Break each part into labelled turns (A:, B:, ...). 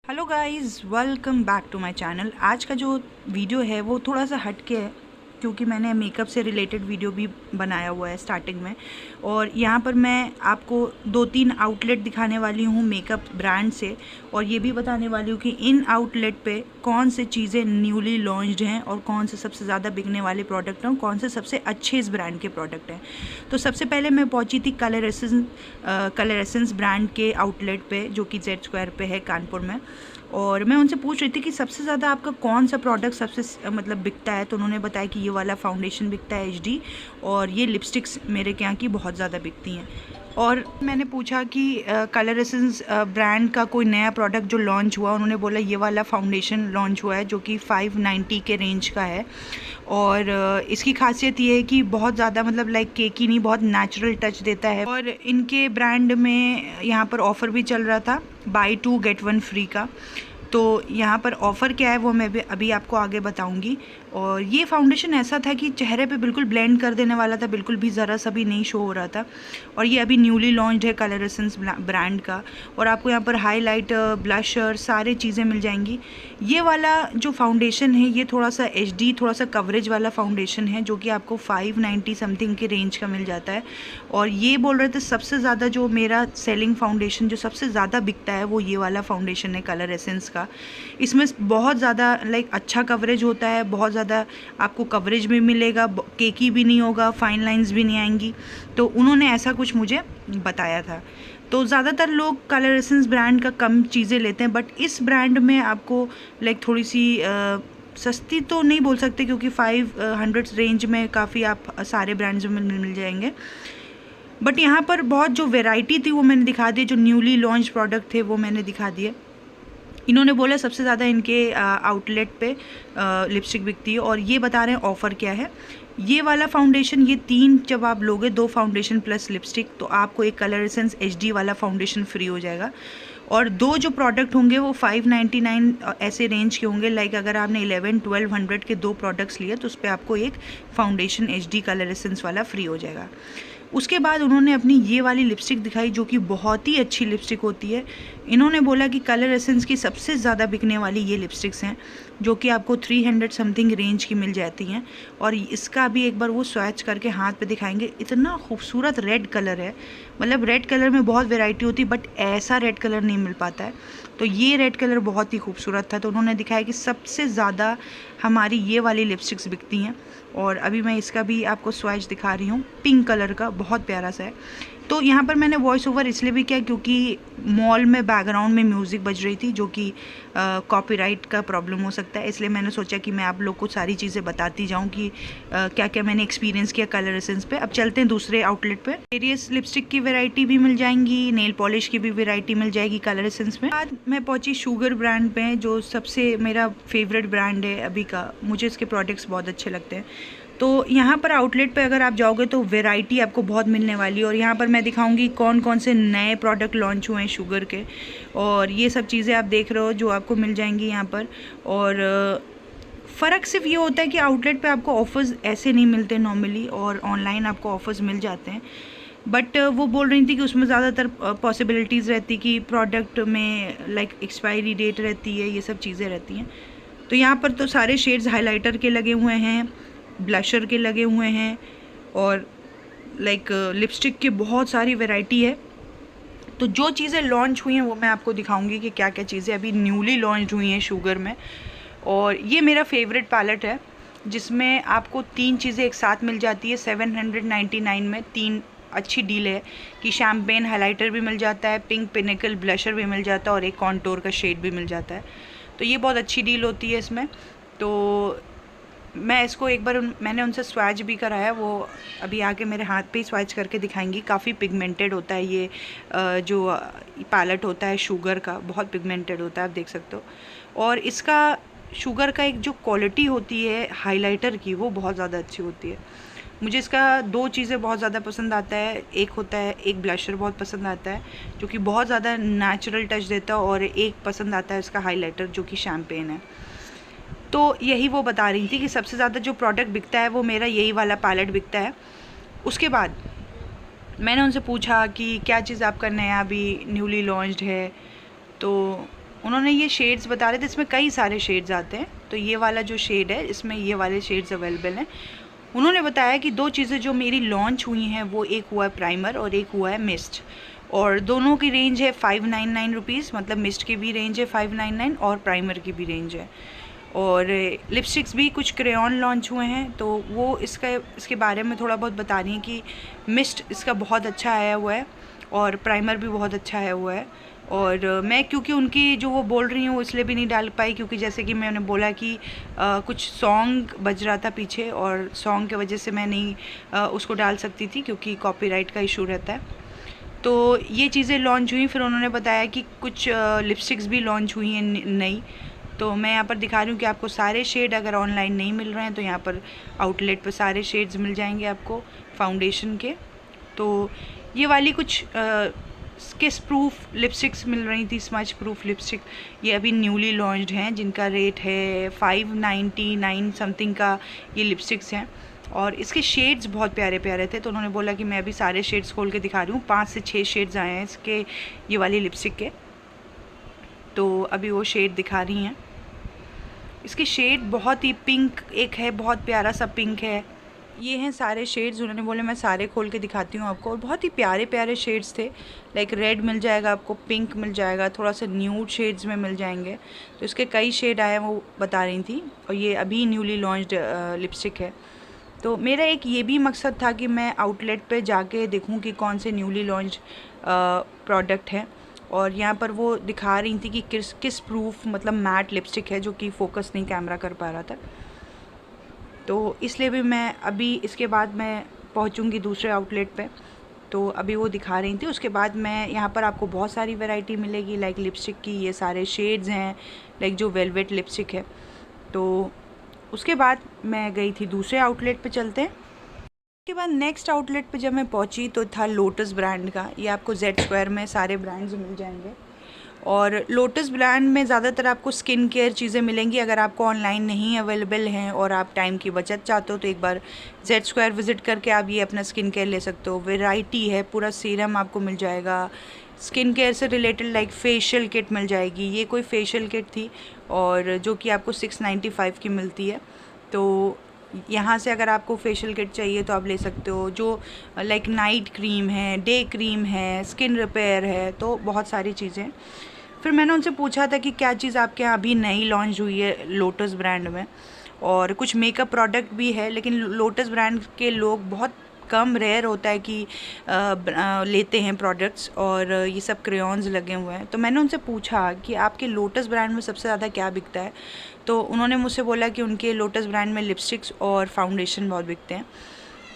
A: Hello guys, welcome back to my channel. आज का जो वीडियो है वो थोड़ा सा हटके है क्योंकि मैंने मेकअप से रिलेटेड वीडियो भी बनाया हुआ है स्टार्टिंग में। और यहाँ पर मैं आपको 2-3 आउटलेट दिखाने वाली हूँ मेकअप ब्रांड से, और ये भी बताने वाली हूँ कि इन आउटलेट पे कौन से चीज़ें न्यूली लॉन्च्ड हैं और कौन से सबसे ज़्यादा बिकने वाले प्रोडक्ट हैं और कौन से सबसे अच्छे इस ब्रांड के प्रोडक्ट हैं। तो सबसे पहले मैं पहुँची थी कलर एसेंस ब्रांड के आउटलेट पे, जो कि जेड स्क्वायर पे है कानपुर में। और मैं उनसे पूछ रही थी कि सबसे ज़्यादा आपका कौन सा प्रोडक्ट सबसे मतलब बिकता है। तो उन्होंने बताया कि ये वाला फाउंडेशन बिकता है एचडी, और ये लिपस्टिक्स मेरे के यहाँ की बहुत ज़्यादा बिकती हैं। और मैंने पूछा कि कलर एसेंस ब्रांड का कोई नया प्रोडक्ट जो लॉन्च हुआ। उन्होंने बोला ये वाला फाउंडेशन लॉन्च हुआ है जो कि 590 के रेंज का है। और इसकी खासियत ये है कि बहुत ज़्यादा मतलब लाइक केकी नहीं, बहुत नेचुरल टच देता है। और इनके ब्रांड में यहाँ पर ऑफ़र भी चल रहा था, बाय 2 गेट 1 फ्री का। तो यहाँ पर ऑफ़र क्या है वो मैं भी अभी आपको आगे बताऊँगी। और ये फाउंडेशन ऐसा था कि चेहरे पे बिल्कुल ब्लेंड कर देने वाला था, बिल्कुल भी ज़रा सा भी नहीं शो हो रहा था। और ये अभी न्यूली लॉन्च्ड है कलर एसेंस ब्रांड का। और आपको यहाँ पर हाइलाइटर, ब्लशर, सारी चीज़ें मिल जाएंगी। ये वाला जो फाउंडेशन है ये थोड़ा सा एचडी, थोड़ा सा कवरेज वाला फाउंडेशन है जो कि आपको 590 समथिंग के रेंज का मिल जाता है। और ये बोल रहे थे सबसे ज़्यादा जो मेरा सेलिंग फाउंडेशन जो सबसे ज़्यादा बिकता है वो ये वाला फाउंडेशन है कलर एसेंस का। इसमें बहुत ज़्यादा लाइक अच्छा कवरेज होता है, बहुत ज़्यादा आपको कवरेज भी मिलेगा, केकी भी नहीं होगा, फाइन लाइंस भी नहीं आएंगी। तो उन्होंने ऐसा कुछ मुझे बताया था। तो ज़्यादातर लोग कलर एसेंस ब्रांड का कम चीज़ें लेते हैं, बट इस ब्रांड में आपको लाइक थोड़ी सी सस्ती तो नहीं बोल सकते क्योंकि 500 रेंज में काफ़ी आप सारे ब्रांड्स में मिल जाएंगे। बट यहाँ पर बहुत जो वैरायटी थी वो मैंने दिखा दी, जो न्यूली लॉन्च प्रोडक्ट थे वो मैंने दिखा दिए। इन्होंने बोला सबसे ज़्यादा इनके आउटलेट पे लिपस्टिक बिकती है। और ये बता रहे हैं ऑफ़र क्या है। ये वाला फाउंडेशन, ये 3 जब आप लोगे, 2 फाउंडेशन प्लस लिपस्टिक, तो आपको एक कलर एसेंस एचडी वाला फाउंडेशन फ्री हो जाएगा। और 2 जो प्रोडक्ट होंगे वो 599 ऐसे रेंज के होंगे। लाइक अगर आपने 1100-1200 के 2 प्रोडक्ट्स लिए तो उस पर आपको एक फाउंडेशन एचडी कलर एसेंस वाला फ्री हो जाएगा। उसके बाद उन्होंने अपनी ये वाली लिपस्टिक दिखाई जो कि बहुत ही अच्छी लिपस्टिक होती है। इन्होंने बोला कि कलर एसेंस की सबसे ज़्यादा बिकने वाली ये लिपस्टिक्स हैं जो कि आपको 300 समथिंग रेंज की मिल जाती हैं। और इसका भी एक बार वो स्वैच करके हाथ पे दिखाएंगे। इतना खूबसूरत रेड कलर है, मतलब रेड कलर में बहुत वैरायटी होती है बट ऐसा रेड कलर नहीं मिल पाता है। तो ये रेड कलर बहुत ही खूबसूरत था। तो उन्होंने दिखाया कि सबसे ज़्यादा हमारी ये वाली लिपस्टिक्स बिकती हैं। और अभी मैं इसका भी आपको स्वैच दिखा रही हूँ, पिंक कलर का, बहुत प्यारा सा है। तो यहाँ पर मैंने वॉइस ओवर इसलिए भी किया क्योंकि मॉल में बैकग्राउंड में म्यूज़िक बज रही थी जो कि कॉपीराइट का प्रॉब्लम हो सकता है। इसलिए मैंने सोचा कि मैं आप लोग को सारी चीज़ें बताती जाऊँ कि क्या क्या मैंने एक्सपीरियंस किया कलर एसेंस पे। अब चलते हैं दूसरे आउटलेट पे। वेरियस लिपस्टिक की वैरायटी भी मिल जाएंगी, नेल पॉलिश की भी वैरायटी मिल जाएगी कलर एसेंस में। बाद मैं पहुँची शुगर ब्रांड पे, जो सबसे मेरा फेवरेट ब्रांड है अभी का। मुझे इसके प्रोडक्ट्स बहुत अच्छे लगते हैं। तो यहाँ पर आउटलेट पे अगर आप जाओगे तो वैरायटी आपको बहुत मिलने वाली है। और यहाँ पर मैं दिखाऊंगी कौन कौन से नए प्रोडक्ट लॉन्च हुए हैं शुगर के, और ये सब चीज़ें आप देख रहे हो जो आपको मिल जाएंगी यहाँ पर। और फ़र्क सिर्फ ये होता है कि आउटलेट पे आपको ऑफ़र्स ऐसे नहीं मिलते नॉर्मली, और ऑनलाइन आपको ऑफ़र्स मिल जाते हैं। बट वो बोल रही थी कि उसमें ज़्यादातर पॉसिबिलिटीज़ रहती कि प्रोडक्ट में लाइक एक्सपायरी डेट रहती है, ये सब चीज़ें रहती हैं। तो यहाँ पर तो सारे शेड्स हाइलाइटर के लगे हुए हैं, ब्लशर के लगे हुए हैं, और लाइक लिपस्टिक की बहुत सारी वैरायटी है। तो जो चीज़ें लॉन्च हुई हैं वो मैं आपको दिखाऊंगी कि क्या क्या चीज़ें अभी न्यूली लॉन्च हुई हैं शुगर में। और ये मेरा फेवरेट पैलेट है जिसमें आपको 3 चीज़ें एक साथ मिल जाती है 799 में। 3 अच्छी डील है कि शैम्पेन हाइलाइटर भी मिल जाता है, पिंक पिनिकल ब्लशर भी मिल जाता है, और एक कॉन्टोर का शेड भी मिल जाता है। तो ये बहुत अच्छी डील होती है इसमें। तो मैं इसको एक बार मैंने उनसे स्वैच भी कराया, वो अभी आके मेरे हाथ पे ही स्वैच करके दिखाएंगी। काफ़ी पिगमेंटेड होता है ये जो पैलेट होता है शुगर का, बहुत पिगमेंटेड होता है, आप देख सकते हो। और इसका शुगर का एक जो क्वालिटी होती है हाइलाइटर की, वो बहुत ज़्यादा अच्छी होती है। मुझे इसका 2 चीज़ें बहुत ज़्यादा पसंद आता है। एक होता है, एक ब्लशर बहुत पसंद आता है जो कि बहुत ज़्यादा नेचुरल टच देता है, और एक पसंद आता है इसका हाइलाइटर जो कि शैम्पेन है। तो यही वो बता रही थी कि सबसे ज़्यादा जो प्रोडक्ट बिकता है वो मेरा यही वाला पैलेट बिकता है। उसके बाद मैंने उनसे पूछा कि क्या चीज़ आपका नया अभी न्यूली लॉन्च्ड है। तो उन्होंने ये शेड्स बता रहे थे, इसमें कई सारे शेड्स आते हैं। तो ये वाला जो शेड है, इसमें ये वाले शेड्स अवेलेबल हैं। उन्होंने बताया कि 2 चीज़ें जो मेरी लॉन्च हुई हैं वो एक हुआ है प्राइमर और एक हुआ है मिस्ट, और दोनों की रेंज है 599 रुपीज़, मतलब मिस्ट की भी रेंज है 599 और प्राइमर की भी रेंज है। और लिपस्टिक्स भी कुछ क्रेयॉन लॉन्च हुए हैं, तो वो इसके बारे में थोड़ा बहुत बता रही हैं कि मिस्ट इसका बहुत अच्छा आया हुआ है और प्राइमर भी बहुत अच्छा आया हुआ है। और मैं क्योंकि उनकी जो वो बोल रही हूँ इसलिए भी नहीं डाल पाई, क्योंकि जैसे कि मैंने बोला कि कुछ सॉन्ग बज रहा था पीछे, और सॉन्ग की वजह से मैं नहीं उसको डाल सकती थी क्योंकि कॉपीराइट का इशू रहता है। तो ये चीज़ें लॉन्च हुई। फिर उन्होंने बताया कि कुछ लिपस्टिक्स भी लॉन्च हुई हैं नई। तो मैं यहाँ पर दिखा रही हूँ कि आपको सारे शेड अगर ऑनलाइन नहीं मिल रहे हैं तो यहाँ पर आउटलेट पर सारे शेड्स मिल जाएंगे आपको फाउंडेशन के। तो ये वाली कुछ किस प्रूफ लिपस्टिक्स मिल रही थी, स्मच प्रूफ लिपस्टिक, ये अभी न्यूली लॉन्च्ड हैं, जिनका रेट है 599 समथिंग का ये लिपस्टिक्स हैं। और इसके शेड्स बहुत प्यारे प्यारे थे, तो उन्होंने बोला कि मैं अभी सारे शेड्स खोल के दिखा रही हूँ। 5 से 6 शेड्स आए हैं इसके, ये वाली लिपस्टिक के। तो अभी वो शेड दिखा रही हैं। इसके शेड बहुत ही पिंक एक है, बहुत प्यारा सा पिंक है। ये हैं सारे शेड्स, उन्होंने बोले मैं सारे खोल के दिखाती हूँ आपको। और बहुत ही प्यारे प्यारे शेड्स थे, लाइक रेड मिल जाएगा आपको, पिंक मिल जाएगा, थोड़ा सा न्यूड शेड्स में मिल जाएंगे। तो इसके कई शेड आए हैं वो बता रही थी, और ये अभी न्यूली लॉन्च्ड लिपस्टिक है। तो मेरा एक ये भी मकसद था कि मैं आउटलेट पे जाके देखूं कि कौन से न्यूली लॉन्च्ड प्रोडक्ट हैं। और यहाँ पर वो दिखा रही थी कि किस प्रूफ, मतलब मैट लिपस्टिक है, जो कि फ़ोकस नहीं कैमरा कर पा रहा था। तो इसलिए भी मैं अभी इसके बाद मैं पहुँचूँगी दूसरे आउटलेट पे, तो अभी वो दिखा रही थी। उसके बाद मैं यहाँ पर आपको बहुत सारी वैरायटी मिलेगी, लाइक लिपस्टिक की ये सारे शेड्स हैं, लाइक जो वेलवेट लिपस्टिक है। तो उसके बाद मैं गई थी दूसरे आउटलेट पे, चलते हैं। उसके बाद नेक्स्ट आउटलेट पे जब मैं पहुंची तो था लोटस ब्रांड का। ये आपको Z² में सारे ब्रांड्स मिल जाएंगे, और लोटस ब्रांड में ज़्यादातर आपको स्किन केयर चीज़ें मिलेंगी। अगर आपको ऑनलाइन नहीं अवेलेबल हैं और आप टाइम की बचत चाहते हो तो एक बार Z² विज़िट करके आप ये अपना स्किन केयर ले सकते हो। वैरायटी है, पूरा सीरम आपको मिल जाएगा। स्किन केयर से रिलेटेड लाइक फेशियल किट मिल जाएगी। ये कोई फेशियल किट थी, और जो कि आपको 695 की मिलती है। तो यहाँ से अगर आपको फेशियल किट चाहिए तो आप ले सकते हो। जो लाइक नाइट क्रीम है, डे क्रीम है, स्किन रिपेयर है, तो बहुत सारी चीज़ें। फिर मैंने उनसे पूछा था कि क्या चीज़ आपके यहाँ अभी नई लॉन्च हुई है लोटस ब्रांड में, और कुछ मेकअप प्रोडक्ट भी है। लेकिन लोटस ब्रांड के लोग बहुत कम, रेयर होता है कि लेते हैं प्रोडक्ट्स, और ये सब क्रेयॉन्स लगे हुए हैं। तो मैंने उनसे पूछा कि आपके लोटस ब्रांड में सबसे ज़्यादा क्या बिकता है, तो उन्होंने मुझसे बोला कि उनके लोटस ब्रांड में लिपस्टिक्स और फाउंडेशन बहुत बिकते हैं।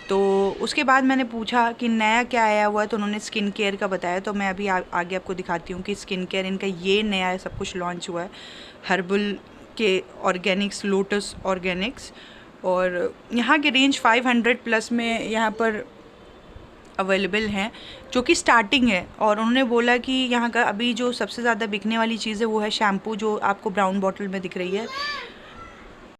A: तो उसके बाद मैंने पूछा कि नया क्या आया हुआ है, तो उन्होंने स्किन केयर का बताया। तो मैं अभी आगे आपको दिखाती हूँ कि स्किन केयर इनका ये नया सब कुछ लॉन्च हुआ है, हर्बल के ऑर्गेनिक्स, लोटस ऑर्गेनिक्स। और यहाँ के रेंज 500 प्लस में यहाँ पर अवेलेबल हैं, जो कि स्टार्टिंग है। और उन्होंने बोला कि यहाँ का अभी जो सबसे ज़्यादा बिकने वाली चीज़ है वो है शैम्पू, जो आपको ब्राउन बॉटल में दिख रही है।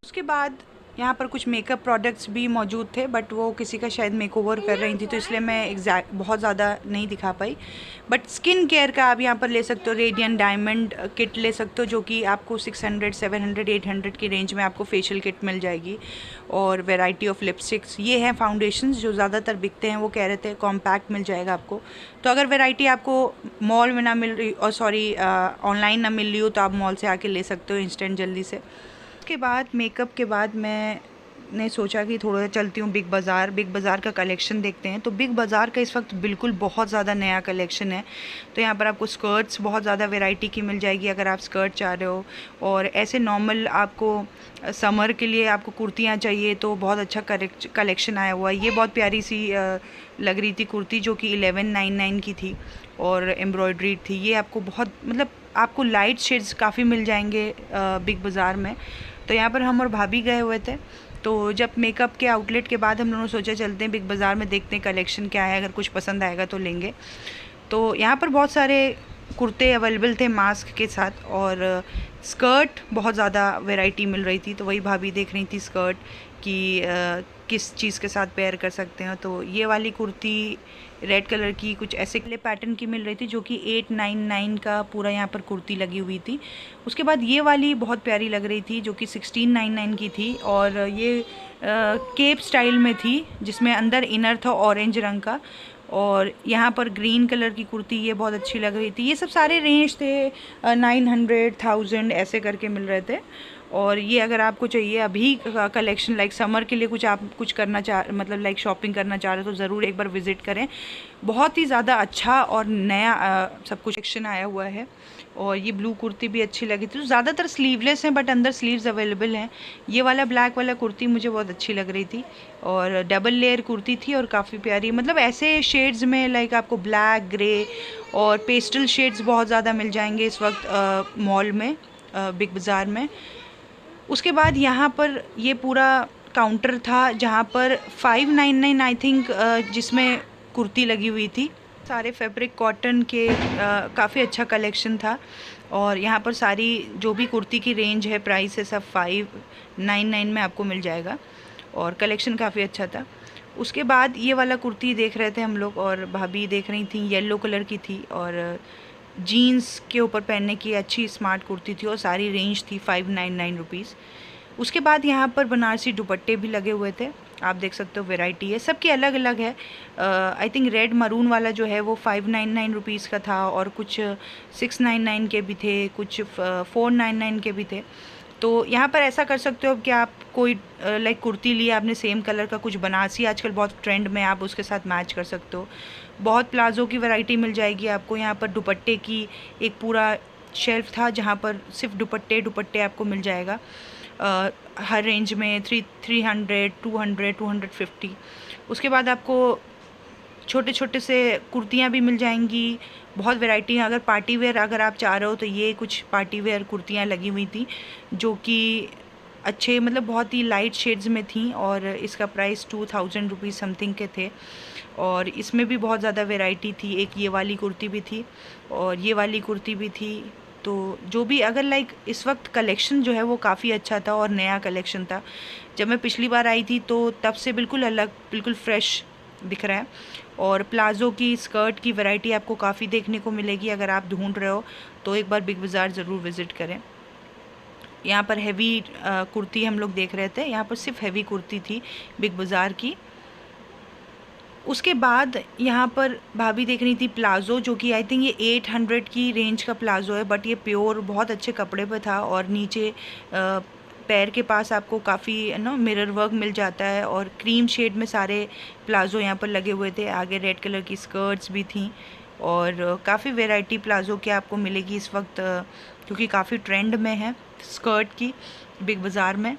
A: उसके बाद यहाँ पर कुछ मेकअप प्रोडक्ट्स भी मौजूद थे, बट वो किसी का शायद मेकओवर कर रही थी, तो इसलिए मैं बहुत ज़्यादा नहीं दिखा पाई। बट स्किन केयर का आप यहाँ पर ले सकते हो। रेडियंट डायमंड किट ले सकते हो, जो कि आपको 600, 700, 800 की रेंज में आपको फेशियल किट मिल जाएगी। और वैरायटी ऑफ लिपस्टिक्स ये हैं। फाउंडेशंस जो ज़्यादातर बिकते हैं वो कह रहे थे कॉम्पैक्ट मिल जाएगा आपको। तो अगर वैरायटी आपको मॉल में ना मिल रही, और सॉरी ऑनलाइन ना मिल रही हो, तो आप मॉल से आके ले सकते हो इंस्टेंट जल्दी से। उसके बाद मेकअप के बाद मैंने सोचा कि थोड़ा चलती हूँ बिग बाज़ार। बिग बाज़ार का कलेक्शन देखते हैं। तो बिग बाज़ार का इस वक्त बिल्कुल बहुत ज़्यादा नया कलेक्शन है। तो यहाँ पर आपको स्कर्ट्स बहुत ज़्यादा वैरायटी की मिल जाएगी अगर आप स्कर्ट चाह रहे हो। और ऐसे नॉर्मल आपको समर के लिए आपको कुर्तियाँ चाहिए तो बहुत अच्छा कलेक्शन आया हुआ है। ये बहुत प्यारी सी लग रही थी कुर्ती, जो कि 1199 की थी और एम्ब्रॉयड्रीड थी। ये आपको बहुत, मतलब आपको लाइट शेड्स काफ़ी मिल जाएंगे बिग बाज़ार में। तो यहाँ पर हम और भाभी गए हुए थे। तो जब मेकअप के आउटलेट के बाद हम दोनों सोचा चलते हैं बिग बाज़ार में, देखते हैं कलेक्शन क्या है, अगर कुछ पसंद आएगा तो लेंगे। तो यहाँ पर बहुत सारे कुर्ते अवेलेबल थे मास्क के साथ, और स्कर्ट बहुत ज़्यादा वैरायटी मिल रही थी। तो वही भाभी देख रही थी स्कर्ट। कि किस चीज़ के साथ पेयर कर सकते हो। तो ये वाली कुर्ती रेड कलर की कुछ ऐसे पैटर्न की मिल रही थी, जो कि 899 का पूरा यहाँ पर कुर्ती लगी हुई थी। उसके बाद ये वाली बहुत प्यारी लग रही थी, जो कि 1699 की थी, और ये केप स्टाइल में थी, जिसमें अंदर इनर था ऑरेंज रंग का, और यहाँ पर ग्रीन कलर की कुर्ती ये बहुत अच्छी लग रही थी। ये सब सारे रेंज थे 900, 1000 ऐसे करके मिल रहे थे। और ये अगर आपको चाहिए अभी कलेक्शन, लाइक समर के लिए कुछ आप कुछ करना मतलब लाइक शॉपिंग करना चाह रहे हो, तो ज़रूर एक बार विज़िट करें। बहुत ही ज़्यादा अच्छा और नया सब कुछ कलेक्शन आया हुआ है। और ये ब्लू कुर्ती भी अच्छी लगी थी। तो ज़्यादातर स्लीवलेस हैं, बट अंदर स्लीव्स अवेलेबल हैं। ये वाला ब्लैक वाला कुर्ती मुझे बहुत अच्छी लग रही थी, और डबल लेयर कुर्ती थी और काफ़ी प्यारी, मतलब ऐसे शेड्स में लाइक आपको ब्लैक, ग्रे और पेस्टल शेड्स बहुत ज़्यादा मिल जाएंगे इस वक्त मॉल में, बिग बाज़ार में। उसके बाद यहाँ पर ये पूरा काउंटर था, जहाँ पर 599 आई थिंक जिसमें कुर्ती लगी हुई थी। सारे फैब्रिक कॉटन के काफ़ी अच्छा कलेक्शन था। और यहाँ पर सारी जो भी कुर्ती की रेंज है, प्राइस है, सब 599 में आपको मिल जाएगा, और कलेक्शन काफ़ी अच्छा था। उसके बाद ये वाला कुर्ती देख रहे थे हम लोग, और भाभी देख रही थी, येलो कलर की थी, और जीन्स के ऊपर पहनने की अच्छी स्मार्ट कुर्ती थी, और सारी रेंज थी 599 रुपीज़। उसके बाद यहाँ पर बनारसी दुपट्टे भी लगे हुए थे, आप देख सकते हो, वैरायटी है, सबकी अलग अलग है। आई थिंक रेड मरून वाला जो है वो 599 रुपीज़ का था, और कुछ 699 के भी थे, कुछ 499 के भी थे। तो यहाँ पर ऐसा कर सकते हो कि आप कोई लाइक कुर्ती ली, आपने सेम कलर का कुछ बनारसी आजकल बहुत ट्रेंड में, आप उसके साथ मैच कर सकते हो। बहुत प्लाज़ो की वैरायटी मिल जाएगी आपको। यहाँ पर दुपट्टे की एक पूरा शेल्फ था, जहाँ पर सिर्फ दुपट्टे आपको मिल जाएगा, हर रेंज में 300, 200, 250। उसके बाद आपको छोटे छोटे से कुर्तियाँ भी मिल जाएंगी, बहुत वैरायटी है। अगर पार्टी वेयर अगर आप चाह रहे हो, तो ये कुछ पार्टी वेयर कुर्तियाँ लगी हुई थी, जो कि अच्छे, मतलब बहुत ही लाइट शेड्स में थी, और इसका प्राइस 2000 रुपीज़ समथिंग के थे। और इसमें भी बहुत ज़्यादा वैरायटी थी, एक ये वाली कुर्ती भी थी, और ये वाली कुर्ती भी थी। तो जो भी अगर लाइक इस वक्त कलेक्शन जो है वो काफ़ी अच्छा था, और नया कलेक्शन था। जब मैं पिछली बार आई थी तो तब से बिल्कुल अलग, बिल्कुल फ्रेश दिख रहा है। और प्लाज़ो की, स्कर्ट की वैरायटी आपको काफ़ी देखने को मिलेगी। अगर आप ढूंढ रहे हो तो एक बार बिग बाज़ार ज़रूर विज़िट करें। यहाँ पर हैवी कुर्ती हम लोग देख रहे थे, यहाँ पर सिर्फ हैवी कुर्ती थी बिग बाज़ार की। उसके बाद यहाँ पर भाभी देख रही थी प्लाज़ो, जो कि आई थिंक ये 800 की रेंज का प्लाज़ो है, बट ये प्योर बहुत अच्छे कपड़े पे था, और नीचे पैर के पास आपको काफ़ी मिरर वर्क मिल जाता है, और क्रीम शेड में सारे प्लाज़ो यहाँ पर लगे हुए थे। आगे रेड कलर की स्कर्ट्स भी थी, और काफ़ी वैरायटी प्लाज़ो की आपको मिलेगी इस वक्त, क्योंकि काफ़ी ट्रेंड में है स्कर्ट की बिग बाज़ार में।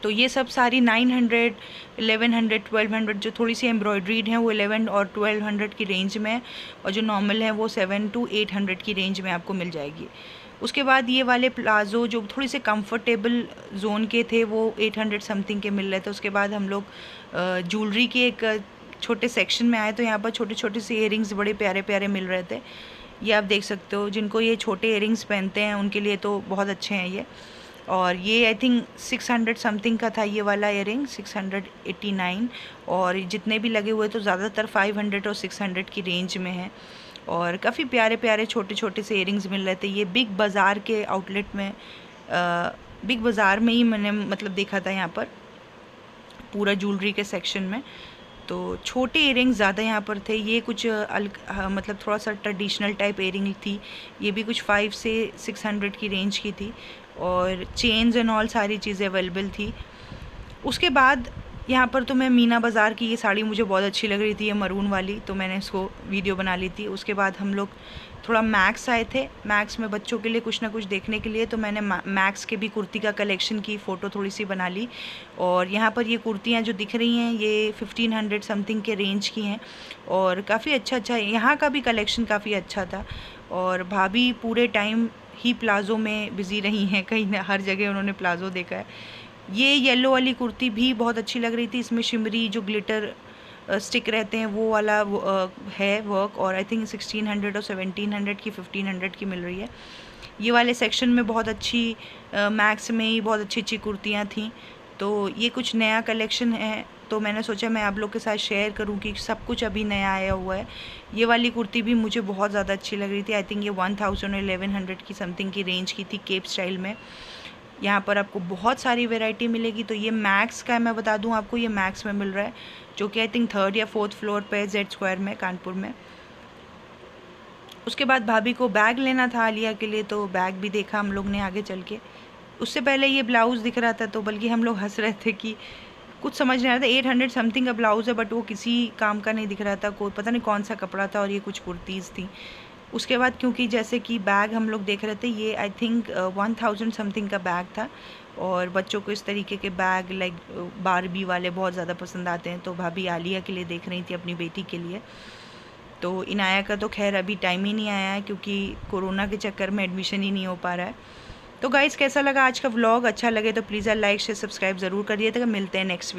A: तो ये सब सारी 900, 1100, 1200, जो थोड़ी सी एम्ब्रॉयड्रीड हैं वो 11 और 1200 की रेंज में है, और जो नॉर्मल है वो 700 to 800 की रेंज में आपको मिल जाएगी। उसके बाद ये वाले प्लाज़ो जो थोड़ी से कंफर्टेबल जोन के थे, वो 800 समथिंग के मिल रहे थे। उसके बाद हम लोग ज्वेलरी के एक छोटे सेक्शन में आए, तो यहाँ पर छोटे छोटे से इयरिंग्स बड़े प्यारे प्यारे मिल रहे थे। ये आप देख सकते हो, जिनको ये छोटे इयरिंग्स पहनते हैं उनके लिए तो बहुत अच्छे हैं ये। और ये आई थिंक 600 समथिंग का था ये वाला इयरिंग, 689, और जितने भी लगे हुए तो ज़्यादातर 500 और 600 की रेंज में है। और काफ़ी प्यारे प्यारे छोटे छोटे से इयरिंग्स मिल रहे थे। ये बिग बाज़ार के आउटलेट में, बिग बाज़ार में ही मैंने मतलब देखा था, यहाँ पर पूरा ज्वेलरी के सेक्शन में। तो छोटे इयरिंग्स ज़्यादा यहाँ पर थे। ये कुछ मतलब थोड़ा सा ट्रेडिशनल टाइप इयरिंग थी, ये भी कुछ 500 से 600 की रेंज की थी, और चेन्स एंड ऑल सारी चीज़ें अवेलेबल थी। उसके बाद यहाँ पर तो मैं मीना बाज़ार की ये साड़ी मुझे बहुत अच्छी लग रही थी, ये मरून वाली, तो मैंने इसको वीडियो बना ली थी। उसके बाद हम लोग थोड़ा मैक्स आए थे, मैक्स में बच्चों के लिए कुछ ना कुछ देखने के लिए, तो मैंने मैक्स के भी कुर्ती का कलेक्शन की फ़ोटो थोड़ी सी बना ली। और यहाँ पर ये कुर्तियाँ जो दिख रही हैं ये 1500 समथिंग के रेंज की हैं, और काफ़ी अच्छा यहाँ का भी कलेक्शन काफ़ी अच्छा था। और भाभी पूरे टाइम ही प्लाज़ो में बिज़ी रही हैं, कहीं ना हर जगह उन्होंने प्लाज़ो देखा है। ये येलो वाली कुर्ती भी बहुत अच्छी लग रही थी, इसमें शिमरी जो ग्लिटर स्टिक रहते हैं वो वाला है वर्क, और आई थिंक 1600 और 1700 की, 1500 की मिल रही है। ये वाले सेक्शन में बहुत अच्छी मैक्स में ही बहुत अच्छी अच्छी कुर्तियाँ थी। तो ये कुछ नया कलेक्शन है, तो मैंने सोचा मैं आप लोग के साथ शेयर करूं कि सब कुछ अभी नया आया हुआ है। ये वाली कुर्ती भी मुझे बहुत ज़्यादा अच्छी लग रही थी। आई थिंक ये 1100 की समथिंग की रेंज की थी, केप स्टाइल में। यहाँ पर आपको बहुत सारी वैरायटी मिलेगी। तो ये मैक्स का है, मैं बता दूं आपको, ये मैक्स में मिल रहा है, जो कि आई थिंक 3rd या 4th फ्लोर पे Z² में, कानपुर में। उसके बाद भाभी को बैग लेना था आलिया के लिए, तो बैग भी देखा हम लोग ने आगे चल के। उससे पहले ये ब्लाउज़ दिख रहा था, तो बल्कि हम लोग हंस रहे थे कि कुछ समझ नहीं आ रहा था। 800 समथिंग का ब्लाउज़ है, बट वो किसी काम का नहीं दिख रहा था, कोई पता नहीं कौन सा कपड़ा था, और ये कुछ कुर्तीज़ थी। उसके बाद क्योंकि जैसे कि बैग हम लोग देख रहे थे, ये आई थिंक 1000 समथिंग का बैग था, और बच्चों को इस तरीके के बैग लाइक बारबी वाले बहुत ज़्यादा पसंद आते हैं। तो भाभी आलिया के लिए देख रही थी, अपनी बेटी के लिए। तो इनाया का तो खैर अभी टाइम ही नहीं आया है, क्योंकि कोरोना के चक्कर में एडमिशन ही नहीं हो पा रहा है। तो गाइज़, कैसा लगा आज का व्लॉग? अच्छा लगे तो प्लीज़ लाइक शेयर सब्सक्राइब ज़रूर करिए। मिलते हैं नेक्स्ट वीडियो।